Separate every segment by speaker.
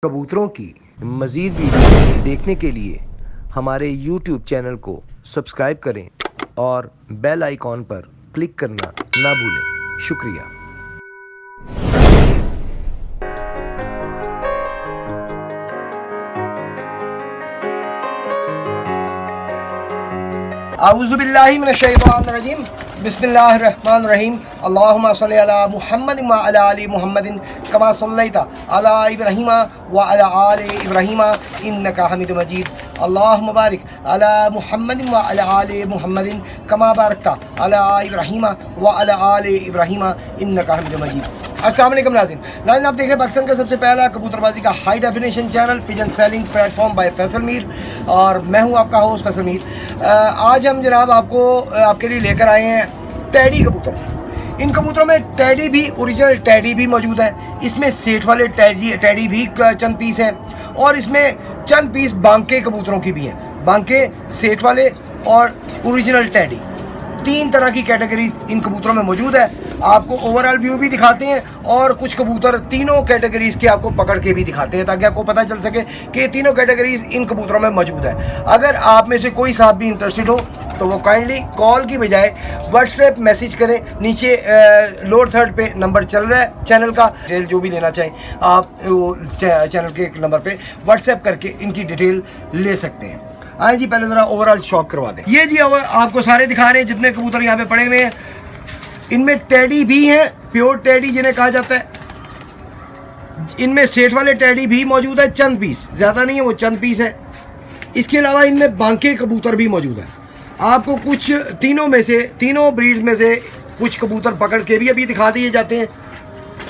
Speaker 1: कबूतरों की मज़ीद वीडियो देखने के लिए हमारे YouTube चैनल को सब्सक्राइब करें और बेल आइकॉन पर क्लिक करना ना भूलें। शुक्रिया।
Speaker 2: आऊज़ुबिल्लाहि मिनश्शैतानिर्रजीम बिस्मिल्लाहिर्रहमानिर्रहीम अल्लाहुम्मा सल्लि अला मुहम्मद व अला आलि मुहम्मदिन कमा सल्लैता अला इब्राहीम व अला आलि इब्राहीम इन्नका हमीदुम मजीद अल्लाहुम्मा बारिक अला मुहम्मद व अला आलि मुहम्मदिन कमा बारकता अला इब्राहीम व अला आलि इब्राहीम इन्नका हमीदुम मजीद। अस्सलाम वालेकुम नाज़रीन, आप देख रहे हैं पाकिस्तान का सबसे पहला कबूतरबाजी का high definition channel pigeon selling platform bye Faisal Mir, और मैं हूं आपका होस्ट फैसल मीर। आज हम जनाब आपके लिए लेकर आए हैं टैडी कबूतर। इन कबूतरों में टैडी भी, ओरिजिनल टैडी भी मौजूद है। इसमें सेठ वाले टैडी भी चंद पीस हैं, और इसमें चंद पीस बांके कबूतरों की भी हैं। बांके, सेठ वाले और ओरिजिनल टैडी, तीन तरह की कैटेगरीज इन कबूतरों में मौजूद है। आपको ओवरऑल व्यू भी दिखाते हैं और कुछ कबूतर तीनों कैटेगरीज के आपको पकड़ के भी दिखाते हैं, ताकि आपको पता चल सके कि ये तीनों कैटेगरीज इन कबूतरों में मौजूद है। अगर आप में से कोई साहब भी इंटरेस्टेड हो तो वो काइंडली कॉल की बजाय व्हाट्सएप मैसेज करें। नीचे लोअर थर्ड पे नंबर चल रहा है चैनल का। डिटेल जो भी लेना चाहें आप वो चैनल के नंबर पे व्हाट्सएप करके इनकी डिटेल ले सकते हैं। आए जी, पहले ज़रा ओवरऑल शॉक करवा दें। ये जी आपको सारे दिखा रहे हैं जितने कबूतर यहाँ पे पड़े हुए हैं। इनमें टैडी भी हैं, प्योर टैडी जिन्हें कहा जाता है। इनमें सेठ वाले टैडी भी मौजूद है, चंद पीस, ज़्यादा नहीं है, वो चंद पीस है। इसके अलावा इनमें बांके कबूतर भी मौजूद है। आपको कुछ तीनों ब्रीड में से कुछ कबूतर पकड़ के भी अभी दिखा दिए जाते हैं,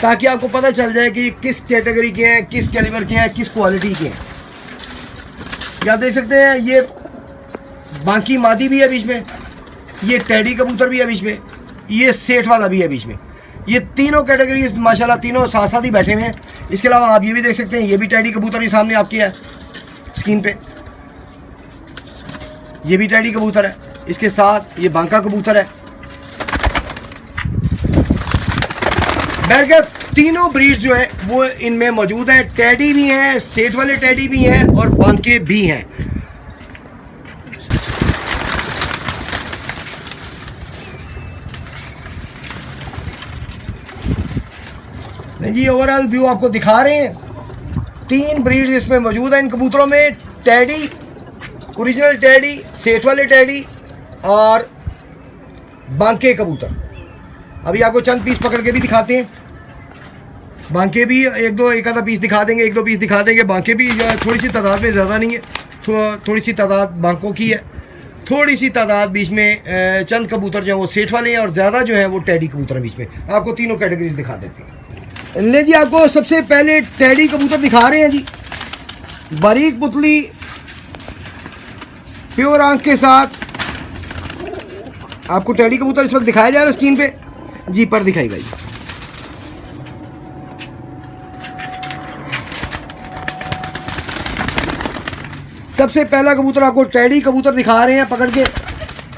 Speaker 2: ताकि आपको पता चल जाए कि किस कैटेगरी के हैं, किस कैलिबर के हैं, किस क्वालिटी के हैं। आप देख सकते हैं ये बांकी मादी भी है बीच में, ये टैडी कबूतर भी है बीच में, ये सेठ वाला भी है बीच में। ये तीनों कैटेगरी माशाल्लाह तीनों साथ साथ ही बैठे हुए हैं। इसके अलावा आप ये भी देख सकते हैं, ये भी टैडी कबूतर ही सामने आपकी है स्क्रीन पे। ये भी टैडी कबूतर है, इसके साथ ये बांका कबूतर है। बहरकैफ तीनों ब्रीड्स जो है वो इनमें मौजूद है। टैडी भी हैं, सेठ वाले टैडी भी हैं और बांके भी हैं। जी ओवरऑल व्यू आपको दिखा रहे हैं। तीन ब्रीड्स इसमें मौजूद हैं इन कबूतरों में, टैडी, ओरिजिनल टैडी, सेठ वाले टैडी और बांके कबूतर। अभी आपको चंद पीस पकड़ के भी दिखाते हैं। बांके भी एक आधा पीस दिखा देंगे, एक दो पीस दिखा देंगे। बांके भी थोड़ी सी तादाद में, ज़्यादा नहीं है, थोड़ी सी तादाद बांकों की है, थोड़ी सी तादाद बीच में चंद कबूतर जो है वो सेठ वाले हैं, और ज़्यादा जो है वो टैडी कबूतर बीच में। आपको तीनों कैटेगरीज दिखा देते हैं। ले जी, आपको सबसे पहले टैडी कबूतर दिखा रहे हैं जी। बारीक पुतली, प्योर आंख के साथ आपको टैडी कबूतर इस वक्त दिखाया जा रहा है स्क्रीन पे जी, पर दिखाएगा जी। सबसे पहला कबूतर आपको टैडी कबूतर दिखा रहे हैं पकड़ के।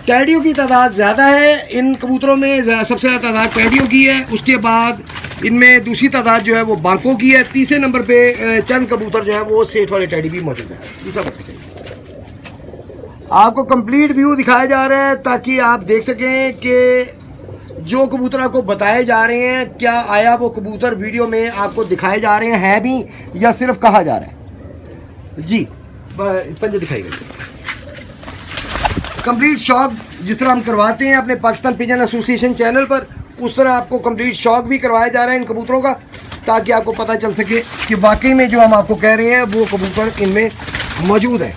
Speaker 2: टैडियों की तादाद ज़्यादा है इन कबूतरों में, सबसे ज़्यादा तादाद टैडियों की है। उसके बाद इनमें दूसरी तादाद जो है वो बांकों की है। तीसरे नंबर पे चंद कबूतर जो है वो सेठ वाले टैडी भी मौजूद है। दूसरा पत्ते आपको कंप्लीट व्यू दिखाया जा रहा है, ताकि आप देख सकें कि जो कबूतर आपको बताए जा रहे हैं, क्या आया वो कबूतर वीडियो में आपको दिखाए जा रहे हैं भी, या सिर्फ कहा जा रहा है जी। पंजे दिखाइएगा। कंप्लीट शॉक जिस तरह हम करवाते हैं अपने पाकिस्तान पिजन एसोसिएशन चैनल पर, उस तरह आपको कंप्लीट शॉक भी करवाया जा रहा है इन कबूतरों का, ताकि आपको पता चल सके कि वाकई में जो हम आपको कह रहे हैं वो कबूतर इनमें मौजूद है,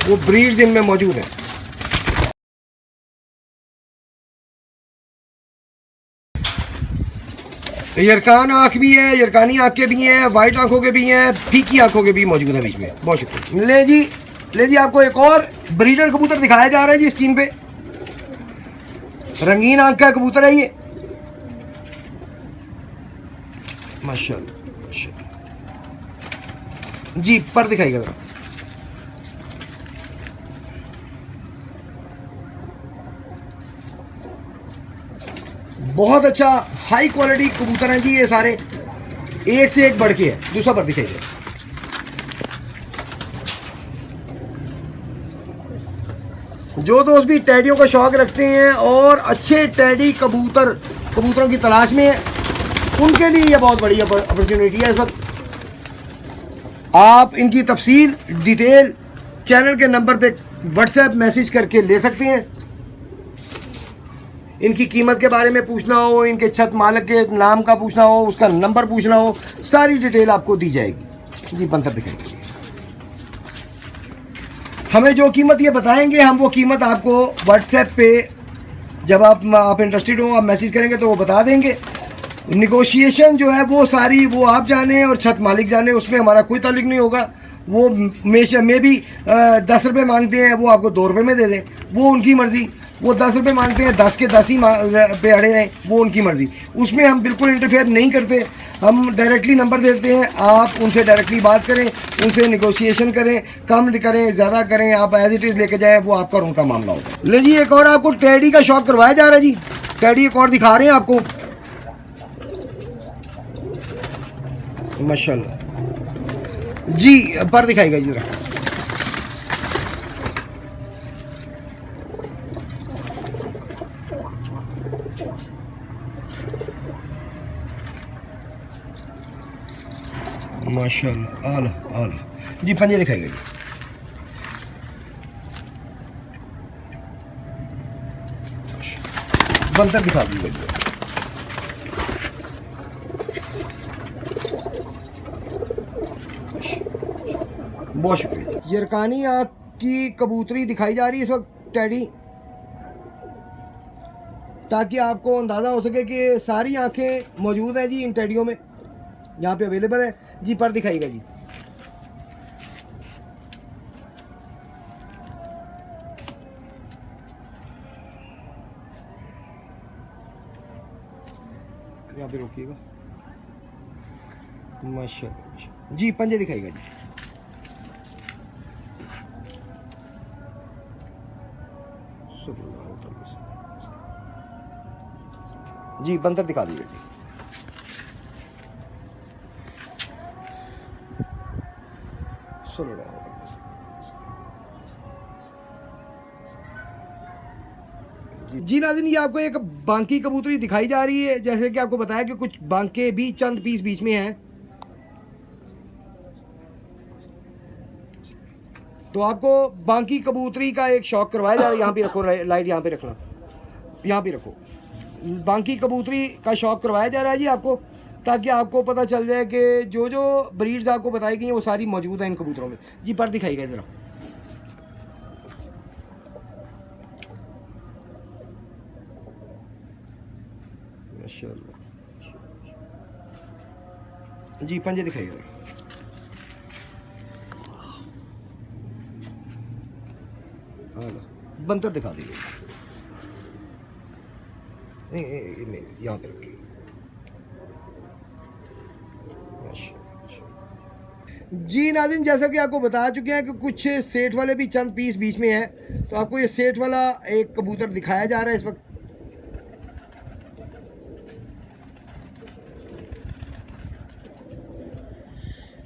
Speaker 2: वो ब्रीड्स इनमें मौजूद हैं। यरकान आँख भी है, यरकानी आँखें भी हैं, वाइट आँखों के भी हैं, फीकी आँखों के भी मौजूद है बीच में। बहुत शुक्रिया। ले जी आपको एक और ब्रीडर कबूतर दिखाया जा रहा है जी स्क्रीन पे। रंगीन आँख का कबूतर है ये, माशाल्लाह जी। पर दिखाइएगा जरा। बहुत अच्छा हाई क्वालिटी कबूतर हैं जी ये सारे, एक से एक बढ़ के है। दूसरा पर दिखाइए। जो दोस्त भी टैडियों का शौक़ रखते हैं और अच्छे टैडी कबूतरों की तलाश में है, उनके लिए यह बहुत बड़ी अपॉर्चुनिटी है। इस वक्त आप इनकी तफसील डिटेल चैनल के नंबर पे व्हाट्सएप मैसेज करके ले सकते हैं। इनकी कीमत के बारे में पूछना हो, इनके छत मालिक के नाम का पूछना हो, उसका नंबर पूछना हो, सारी डिटेल आपको दी जाएगी। जी बंतर दिखाएंगे। हमें जो कीमत ये बताएंगे, हम वो कीमत आपको व्हाट्सएप पे जब आप इंटरेस्टेड हो, आप मैसेज करेंगे तो वो बता देंगे। निगोशिएशन जो है वो सारी वो आप जाने और छत मालिक जाने, उसमें हमारा कोई ताल्लुक नहीं होगा। वो में भी 10 रुपये मांगते हैं, वो आपको 2 रुपये में दे दें, वो उनकी मर्ज़ी। वो 10 रुपये मांगते हैं, 10 के 10 ही पे अड़े रहें, वो उनकी मर्ज़ी। उसमें हम बिल्कुल इंटरफेयर नहीं करते। हम डायरेक्टली नंबर देते हैं, आप उनसे डायरेक्टली बात करें, उनसे निगोशिएशन करें, कम करें ज़्यादा करें, आप एज इट इज़ लेके जाएँ, वो आपका और उनका मामला होगा। ले जी एक और आपको टैडी का शौक़ करवाया जा रहा है जी। टैडी एक और दिखा रहे हैं आपको, माशाल्लाह जी। पर दिखाएगा जी जरा। माशाल्लाह आला आला जी। पंजे दिखाएगा जी। बंतर दिखा दीजिए। बहुत शुक्रिया। यरकानी आँख की कबूतरी दिखाई जा रही है इस वक्त टैडी, ताकि आपको अंदाज़ा हो सके कि सारी आंखें मौजूद हैं जी इन टैडियों में, यहाँ पे अवेलेबल है जी। पर दिखाइएगा जी। यहाँ पे रोकिएगा। माशाल्लाह जी। पंजे दिखाइएगा जी। जी बंदर दिखा दीजिए जी। जी नाज़रीन, ये आपको एक बांकी कबूतरी दिखाई जा रही है। जैसे कि आपको बताया कि कुछ बांके भी चंद पीस बीच में हैं, तो आपको बांकी कबूतरी का एक शौक करवाया जा रहा है। यहाँ पे रखो लाइट, यहाँ पे रखना, यहाँ पे रखो। बांकी कबूतरी का शौक करवाया जा रहा है जी आपको, ताकि आपको पता चल जाए कि जो जो ब्रीड्स आपको बताई गई हैं वो सारी मौजूद हैं इन कबूतरों में जी। पर दिखाइएगा ज़रा। माशाल्लाह जी। पंजे दिखाइएगा। बंतर दिखा दीजिए। नहीं, यहाँ पे रखिए। जी नाज़रीन, जैसा कि आपको बता चुके हैं कि कुछ सेट वाले भी चंद पीस बीच में हैं, तो आपको ये सेट वाला एक कबूतर दिखाया जा रहा है इस वक्त।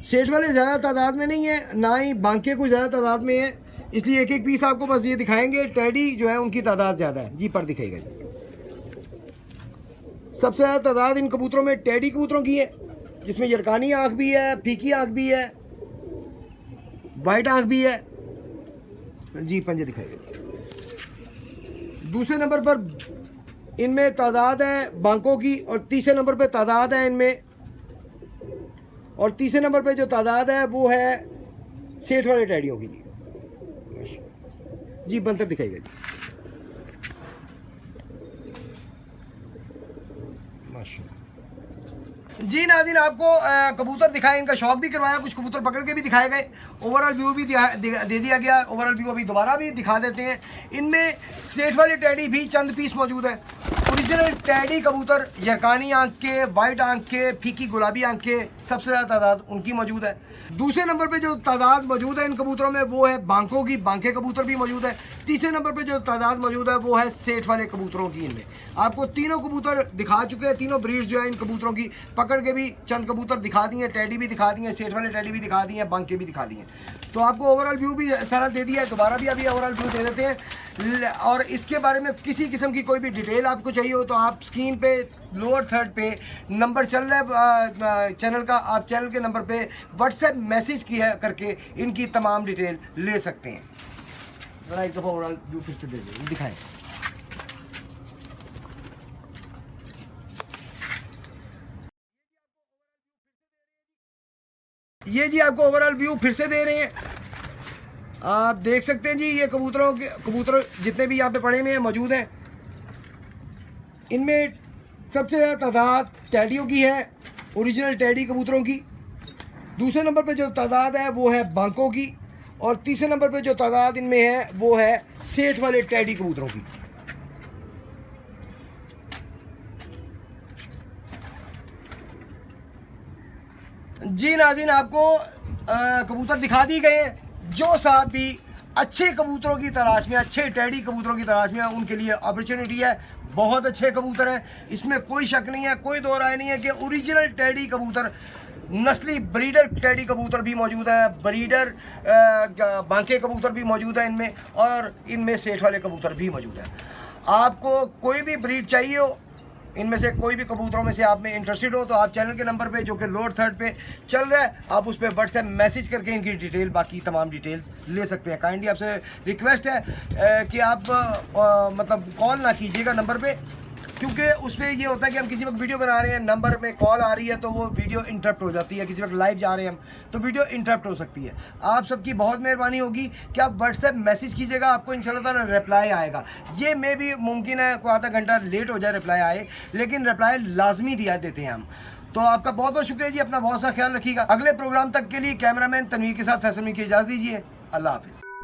Speaker 2: सेट वाले ज़्यादा तादाद में नहीं है, ना ही बांके कोई ज़्यादा तादाद में है, इसलिए एक एक पीस आपको बस ये दिखाएंगे। टैडी जो है उनकी तादाद ज़्यादा है जी। पर दिखाएगा जी। सबसे ज़्यादा तादाद इन कबूतरों में टैडी कबूतरों की है, जिसमें यरकानी आँख भी है, फीकी आँख भी है, वाइट आँख भी है जी। पंजे दिखाएगा। दूसरे नंबर पर इनमें तादाद है बांकों की, और तीसरे नंबर पर तादाद है इनमें, और तीसरे नंबर पे जो तादाद है वो है सेठ वाले टैडियों की जी। बंतर दिखाइएगा जी। माशाल्लाह जी। नाज़रीन, आपको कबूतर दिखाए, इनका शौक भी करवाया, कुछ कबूतर पकड़ के भी दिखाए गए, ओवरऑल व्यू भी दे दिया गया। ओवरऑल व्यू अभी दोबारा भी दिखा देते हैं। इनमें सेठ वाले टैडी भी चंद पीस मौजूद है। ओरिजिनल टैडी कबूतर, यरकानी आंख के, वाइट आंख के, फीकी गुलाबी आंख के, सबसे ज़्यादा तादाद उनकी मौजूद है। दूसरे नंबर पे जो तादाद मौजूद है इन कबूतरों में वो है बांकों की, बांके कबूतर भी मौजूद है। तीसरे नंबर पे जो तादाद मौजूद है वो है सेठ वाले कबूतरों की। इनमें आपको तीनों कबूतर दिखा चुके हैं, तीनों ब्रीड्स जो है इन कबूतरों की पकड़ के भी चंद कबूतर दिखा दिए, टैडी भी दिखा दिए, सेठ वाले टैडी भी दिखा दिए, बांके भी दिखा दिए। तो आपको ओवरऑल व्यू भी सारा दे दिया है, दोबारा भी अभी ओवरऑल व्यू दे देते हैं। और इसके बारे में किसी किस्म की कोई भी डिटेल आपको चाहिए हो तो आप स्क्रीन पे लोअर थर्ड पे नंबर चल रहा है चैनल का, आप चैनल के नंबर पे व्हाट्सएप मैसेज किया करके इनकी तमाम डिटेल ले सकते हैं। जरा एक दफ़ा ओवरऑल व्यू फिर से दे दें, दिखाएं। ये जी आपको ओवरऑल व्यू फिर से दे रहे हैं। आप देख सकते हैं जी, ये कबूतर जितने भी यहाँ पे पड़े हुए हैं मौजूद हैं। इनमें सबसे ज़्यादा तादाद टैडियों की है, ओरिजिनल टैडी कबूतरों की। दूसरे नंबर पे जो तादाद है वो है बांकों की, और तीसरे नंबर पे जो तादाद इनमें है वो है सेठ वाले टैडी कबूतरों की। जी नाज़रीन, आपको कबूतर दिखा दी गए हैं। जो साहब भी अच्छे कबूतरों की तलाश में, अच्छे टैडी कबूतरों की तलाश में, उनके लिए अपॉर्चुनिटी है। बहुत अच्छे कबूतर हैं, इसमें कोई शक नहीं है, कोई दो राय नहीं है कि ओरिजिनल टैडी कबूतर, नस्ली ब्रीडर टैडी कबूतर भी मौजूद है, ब्रीडर बांके कबूतर भी मौजूद है इनमें, और इनमें सेठ वाले कबूतर भी मौजूद है। आपको कोई भी ब्रीड चाहिए हो, इनमें से कोई भी कबूतरों में से आप में इंटरेस्टेड हो, तो आप चैनल के नंबर पे जो कि लोअर थर्ड पे चल रहा है, आप उस पर व्हाट्सएप मैसेज करके इनकी डिटेल, बाकी तमाम डिटेल्स ले सकते हैं। काइंडली आपसे रिक्वेस्ट है कि आप मतलब कॉल ना कीजिएगा नंबर पे, क्योंकि उस पर ये होता है कि हम किसी वक्त वीडियो बना रहे हैं, नंबर में कॉल आ रही है तो वो वीडियो इंटरप्ट हो जाती है। किसी वक्त लाइव जा रहे हैं हम तो वीडियो इंटरप्ट हो सकती है। आप सबकी बहुत मेहरबानी होगी कि आप व्हाट्सएप मैसेज कीजिएगा, आपको इंशाल्लाह ताला रिप्लाई आएगा। ये मे भी मुमकिन है कोई आधा घंटा लेट हो जाए रिप्लाई आए, लेकिन रिप्लाई लाजमी दिया देते हैं हम। तो आपका बहुत बहुत शुक्रिया जी, अपना बहुत सा ख्याल रखिएगा। अगले प्रोग्राम तक के लिए कैमरामैन तनवीर के साथ फैसल में की इजाज़त दीजिए। अल्लाह हाफिज़।